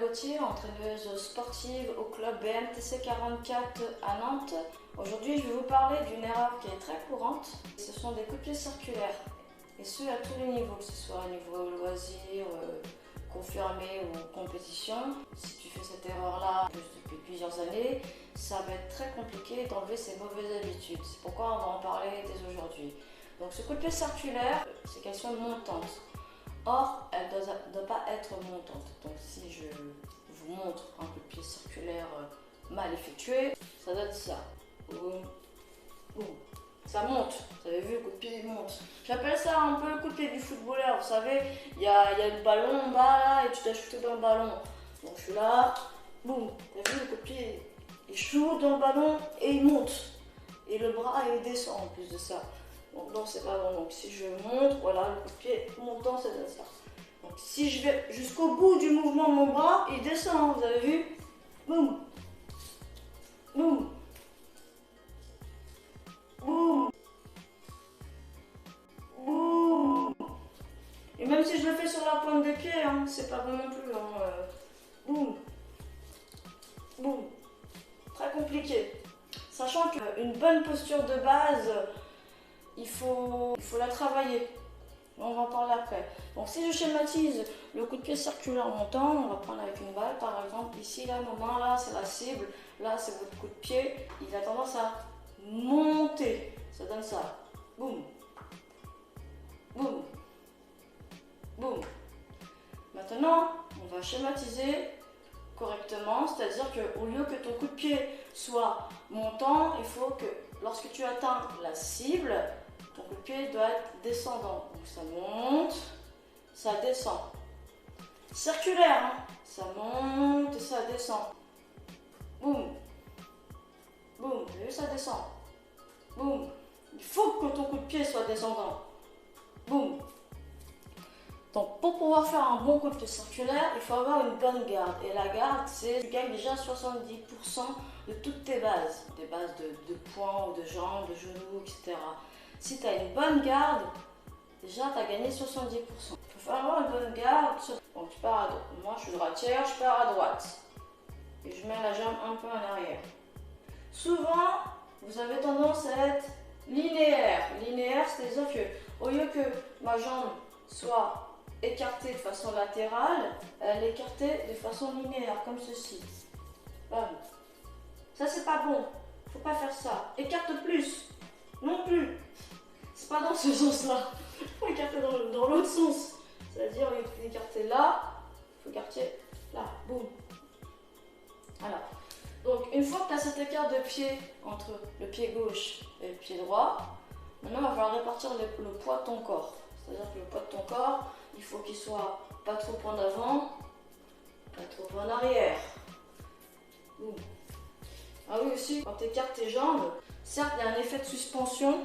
Gauthier, entraîneuse sportive au club BMTC 44 à Nantes. Aujourd'hui, je vais vous parler d'une erreur qui est très courante. Ce sont des coups de pied circulaires, et ce à tous les niveaux, que ce soit au niveau loisir, confirmé ou compétition. Si tu fais cette erreur-là depuis plusieurs années, ça va être très compliqué d'enlever ces mauvaises habitudes. C'est pourquoi on va en parler dès aujourd'hui. Donc ce coup de pied circulaire, c'est qu'elles sont montantes. Or, elle ne doit pas être montante. Donc si je vous montre un coup de pied circulaire mal effectué, ça donne ça. Boum, boum. Ça monte. Vous avez vu, le coup de pied il monte. J'appelle ça un peu le coup de pied du footballeur. Vous savez, il y a le ballon en bas là et tu dois shooter dans le ballon. Donc je suis là, boum. T'as vu, le coup de pied il shoot dans le ballon et il monte. Et le bras il descend en plus de ça. Donc non, c'est pas bon. Donc si je monte, voilà, le coup de pied montant, ça donne ça. Donc si je vais jusqu'au bout du mouvement de mon bras, il descend, vous avez vu? Boum, boum, boum, boum. Et même si je le fais sur la pointe des pieds, hein, c'est pas bon non plus. Boum, boum. Très compliqué. Sachant qu'une bonne posture de base, il faut la travailler. On va en parler après. Donc si je schématise le coup de pied circulaire montant, on va prendre avec une balle par exemple. Ici, là, ma main, là, c'est la cible. Là, c'est votre coup de pied. Il a tendance à monter. Ça donne ça. Boum. Boum. Boum. Maintenant, on va schématiser correctement. C'est-à-dire qu'au lieu que ton coup de pied soit montant, il faut que lorsque tu atteins la cible, ton coup de pied doit être descendant. Donc ça monte, ça descend. Circulaire, hein. Ça monte et ça descend. Boum. Boum. Vous avez vu, ça descend. Boum. Il faut que ton coup de pied soit descendant. Boum. Donc pour pouvoir faire un bon coup de pied circulaire, il faut avoir une bonne garde. Et la garde, c'est tu gagnes déjà 70% de toutes tes bases. Des bases de poings ou de jambes, de genoux, etc. Si tu as une bonne garde, déjà tu as gagné 70%. Il faut avoir une bonne garde. Donc tu pars à droite. Moi je suis droitière, je pars à droite. Et je mets la jambe un peu en arrière. Souvent, vous avez tendance à être linéaire. Linéaire, c'est-à-dire que au lieu que ma jambe soit écartée de façon latérale, elle est écartée de façon linéaire, comme ceci. Bam. Ça c'est pas bon. Faut pas faire ça. Écarte plus. Non plus. C'est pas dans ce sens-là. Il faut écarter dans l'autre sens. C'est-à-dire, il faut écarter là, il faut écarter là. Boum. Voilà. Donc, une fois que tu as cet écart de pied entre le pied gauche et le pied droit, maintenant, il va falloir répartir le poids de ton corps. C'est-à-dire que le poids de ton corps, il faut qu'il soit pas trop en avant, pas trop en arrière. Boum. Ah oui, aussi, quand tu écartes tes jambes, certes, il y a un effet de suspension.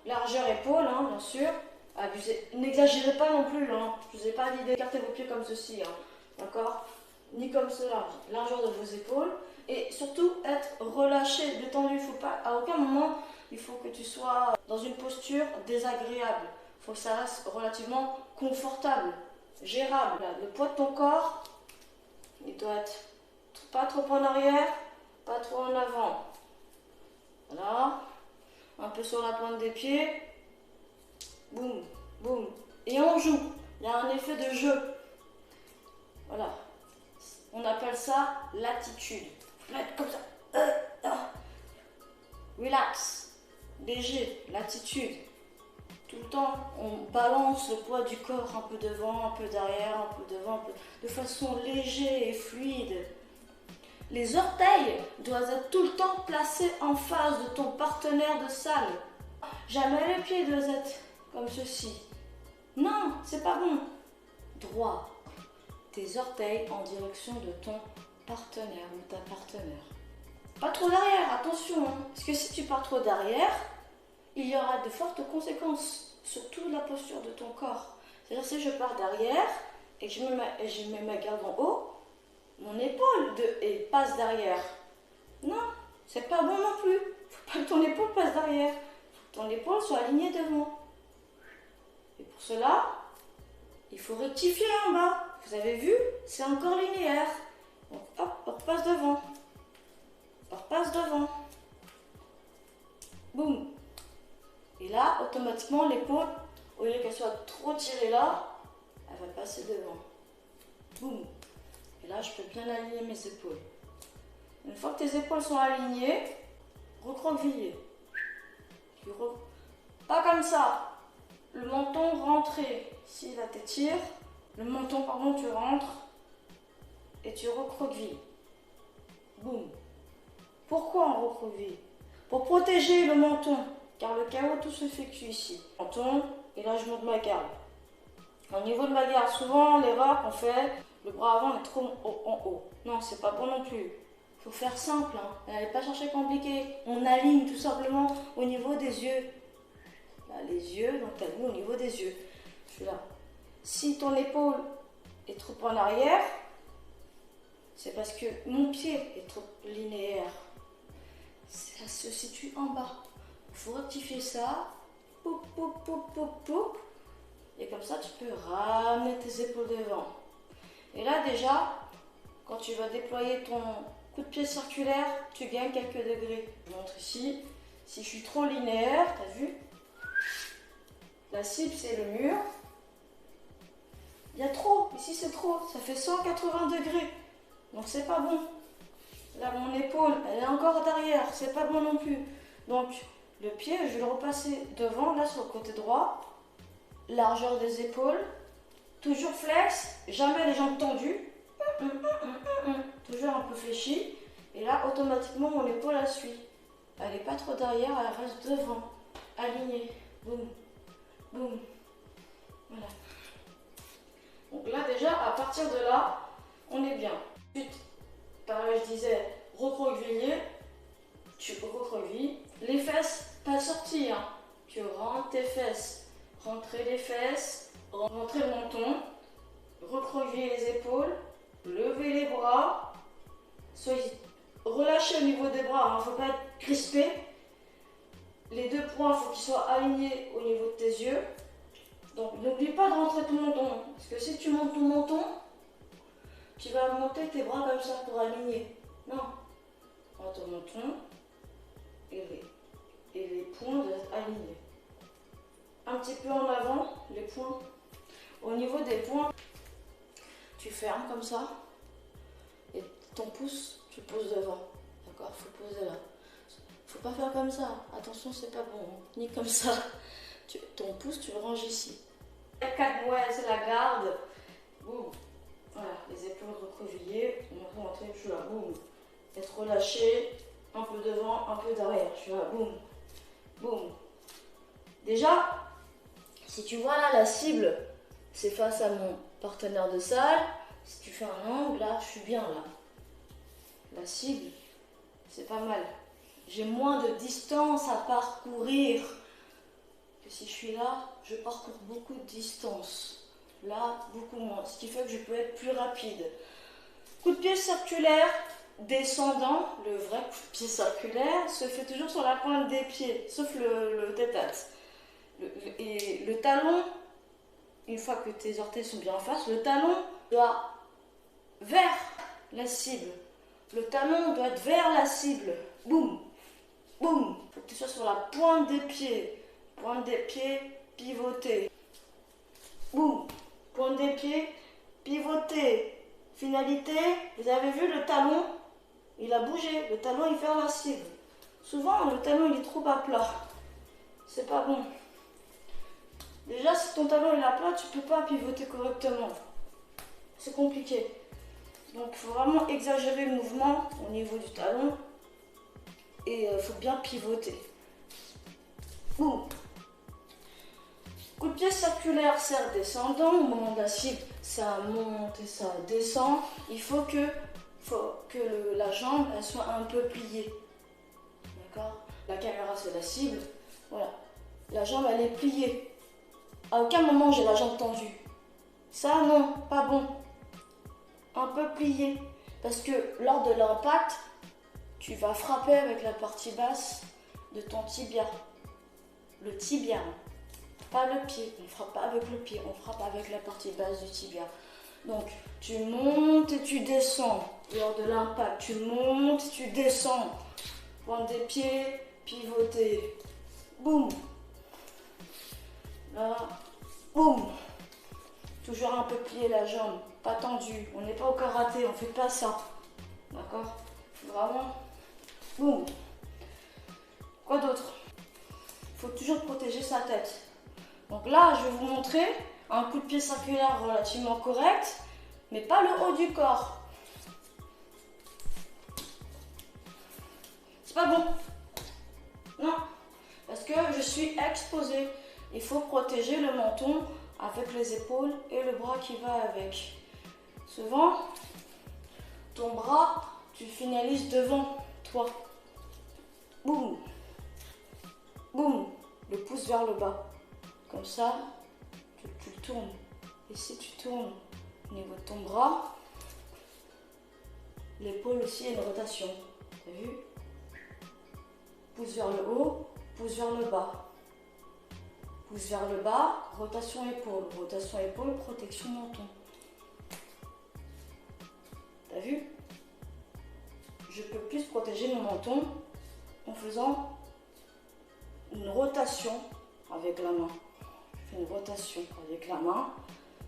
Largeur épaule, hein, bien sûr. Abusez. N'exagérez pas non plus. Hein. Je ne vous ai pas dit d'écarter vos pieds comme ceci. Hein. D'accord? Ni comme cela. Largeur de vos épaules. Et surtout, être relâché, détendu. Faut pas, à aucun moment, il faut que tu sois dans une posture désagréable. Il faut que ça reste relativement confortable, gérable. Là, le poids de ton corps, il doit être pas trop en arrière, pas trop en avant. Voilà. Un peu sur la pointe des pieds, boum, boum, et on joue, il y a un effet de jeu, voilà, on appelle ça l'attitude, il faut être comme ça, relax, léger, l'attitude, tout le temps on balance le poids du corps un peu devant, un peu derrière, un peu devant, de façon légère et fluide. Les orteils doivent être tout le temps placés en face de ton partenaire de salle. Jamais les pieds doivent être comme ceci. Non, c'est pas bon. Droit. Tes orteils en direction de ton partenaire ou ta partenaire. Pas trop derrière, attention. Hein, parce que si tu pars trop derrière, il y aura de fortes conséquences sur toute la posture de ton corps. C'est-à-dire si je pars derrière et que je mets ma garde en haut, mon épaule passe derrière. Non, c'est pas bon non plus. Faut pas que ton épaule passe derrière. Faut que ton épaule soit alignée devant. Et pour cela, il faut rectifier en bas. vous avez vu, c'est encore linéaire. Donc hop, on repasse devant. On repasse devant. Boum. Et là, automatiquement, l'épaule, au lieu qu'elle soit trop tirée là, elle va passer devant. Boum. Et là, je peux bien aligner mes épaules. Une fois que tes épaules sont alignées, recroqueviller. Pas comme ça. Le menton rentré. Ici, là, t'étires. Le menton, pardon, tu rentres. Et tu recroquevilles. Boum. Pourquoi on recroqueville? Pour protéger le menton. Car le chaos, tout se effectue ici. Menton, et là, je monte ma garde. Au niveau de ma garde, souvent, l'erreur qu'on fait, le bras avant est trop en haut. Non, c'est pas bon non plus. Faut faire simple, hein. N'allez pas chercher compliqué. On aligne tout simplement au niveau des yeux. Là, les yeux, donc t'as mis au niveau des yeux. Je suis là. Si ton épaule est trop en arrière, c'est parce que mon pied est trop linéaire. Ça se situe en bas. Il faut rectifier ça. Poup, poup, poup, poup, poup. Et comme ça, tu peux ramener tes épaules devant. Et là, déjà, quand tu vas déployer ton coup de pied circulaire, tu gagnes quelques degrés. Je montre ici. Si je suis trop linéaire, t'as vu? La cible, c'est le mur. Il y a trop. Ici, c'est trop. Ça fait 180 degrés. Donc, c'est pas bon. Là, mon épaule, elle est encore derrière. C'est pas bon non plus. Donc, le pied, je vais le repasser devant, là, sur le côté droit. Largeur des épaules. Toujours flex. Jamais les jambes tendues. Toujours un peu fléchi. Et là, automatiquement, mon épaule la suit. Elle n'est pas trop derrière, elle reste devant. Alignée. Boum. Boum. Voilà. Donc là, déjà, à partir de là, on est bien. Ensuite, pareil, je disais, recroqueviller. Tu recroquevilles. Les fesses, pas sortir. Hein. Tu rentres tes fesses. Rentrer les fesses. Rentrer le menton. Recroqueviller les épaules. Lever les bras. Soyez relâchés au niveau des bras. Il ne faut pas être crispé. Les deux points, il faut qu'ils soient alignés au niveau de tes yeux. Donc n'oublie pas de rentrer ton menton. Parce que si tu montes ton menton, tu vas monter tes bras comme ça pour aligner. Non. Rentre ton menton. Et les poings doivent être alignés. Un petit peu en avant, les poings. Au niveau des poings, tu fermes comme ça. Et ton pouce, tu le poses devant. D'accord? Il faut poser là. Faut pas faire comme ça. Attention, c'est pas bon. Ni comme ça. Ton pouce, tu le ranges ici. La 4 mois, c'est la garde. Boum. Voilà, les épaules recroquevillées. On va rentrer, je suis là. Boum. Être relâché. Un peu devant, un peu derrière. Je suis là. Boum. Boum. Déjà, si tu vois là la cible, c'est face à mon partenaire de salle. Si tu fais un angle, là, je suis bien là. La cible, c'est pas mal. J'ai moins de distance à parcourir que si je suis là, je parcours beaucoup de distance. Là, beaucoup moins. Ce qui fait que je peux être plus rapide. Coup de pied circulaire descendant, le vrai coup de pied circulaire se fait toujours sur la pointe des pieds, sauf le tête-à-tête. Et le talon, une fois que tes orteils sont bien en face, le talon doit vers la cible. Le talon doit être vers la cible. Boum, boum. Il faut que tu sois sur la pointe des pieds. Pointe des pieds, pivoter. Boum. Pointe des pieds, pivoter. Finalité, vous avez vu le talon, il a bougé. Le talon, il fait la cible. Souvent, le talon, il est trop à plat. C'est pas bon. Déjà, si ton talon est à plat, tu peux pas pivoter correctement. C'est compliqué. Donc, il faut vraiment exagérer le mouvement au niveau du talon. Et il faut bien pivoter. Boum. Coup de pied circulaire, serre descendant. Au moment de la cible, ça monte et ça descend. Il faut que la jambe elle soit un peu pliée. D'accord? La caméra, c'est la cible. Voilà. La jambe, elle est pliée. À aucun moment, j'ai la jambe tendue. Ça, non, pas bon. Un peu pliée. Parce que lors de l'impact, tu vas frapper avec la partie basse de ton tibia. Le tibia. Pas le pied. On ne frappe pas avec le pied. On frappe avec la partie basse du tibia. Donc, tu montes et tu descends. Lors de l'impact, tu montes, tu descends. Pointe des pieds, pivoter. Boum. Là, boum. Toujours un peu plier la jambe, pas tendu. On n'est pas au karaté, on ne fait pas ça. D'accord? Vraiment. Boum. Quoi d'autre? Il faut toujours protéger sa tête. Donc là, je vais vous montrer un coup de pied circulaire relativement correct, mais pas le haut du corps. C'est pas bon. Non. Parce que je suis exposée. Il faut protéger le menton avec les épaules et le bras qui va avec. Souvent, ton bras, tu finalises devant toi. Boum. Boum. Le pouce vers le bas. Comme ça, tu le tournes. Et si tu tournes au niveau de ton bras, l'épaule aussi a une rotation. T'as vu? Pouce vers le haut, pouce vers le bas. Pouce vers le bas, rotation épaule. Rotation épaule, protection menton. T'as vu? Je peux plus protéger mon menton en faisant une rotation avec la main. Je fais une rotation avec la main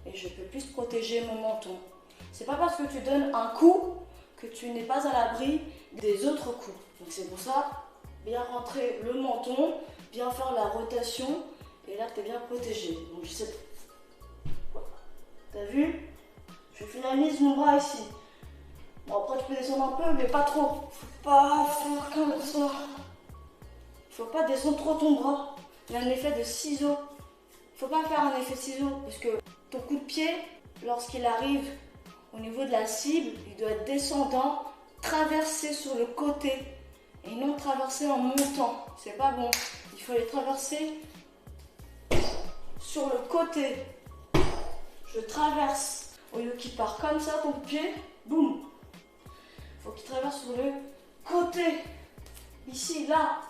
et je peux plus protéger mon menton. C'est pas parce que tu donnes un coup que tu n'es pas à l'abri des autres coups. Donc c'est pour ça, bien rentrer le menton, bien faire la rotation et là tu es bien protégé. Donc je sais. T'as vu? Je finalise mon bras ici. Bon après tu peux descendre un peu mais pas trop. Faut pas faire comme ça. Faut pas descendre trop ton bras. Il y a un effet de ciseau. Faut pas faire un effet de ciseau parce que ton coup de pied, lorsqu'il arrive au niveau de la cible, il doit être descendant, traverser sur le côté et non traverser en montant. C'est pas bon. Il faut les traverser sur le côté. Je traverse. Au lieu qu'il part comme ça, ton pied, boum. Faut qu'il traverse sur le côté. Ici, là.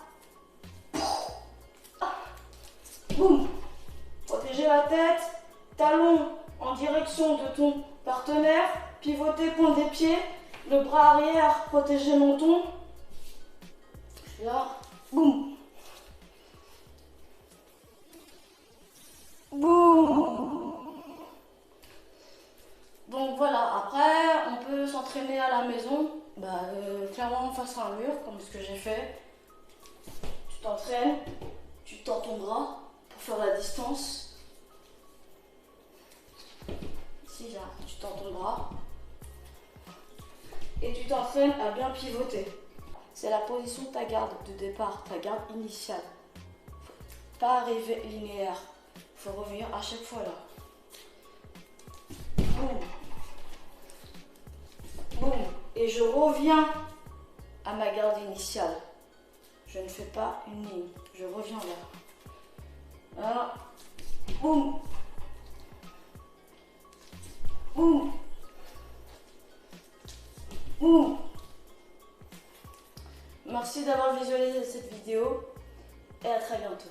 Boum. Protéger la tête. Talon en direction de ton partenaire. Pivoter, pointe des pieds. Le bras arrière, protéger le menton. Là. Boum. Boum. Donc voilà, après on peut s'entraîner à la maison, clairement face à un mur, comme ce que j'ai fait. Tu t'entraînes, tu tends ton bras pour faire la distance. Ici là, tu tends ton bras. Et tu t'entraînes à bien pivoter. C'est la position de ta garde de départ, ta garde initiale. Faut pas arriver linéaire, il faut revenir à chaque fois là. Boum. Boum. Et je reviens à ma garde initiale. Je ne fais pas une ligne. Je reviens là. Voilà. Boum. Boum. Boum. Merci d'avoir visualisé cette vidéo et à très bientôt.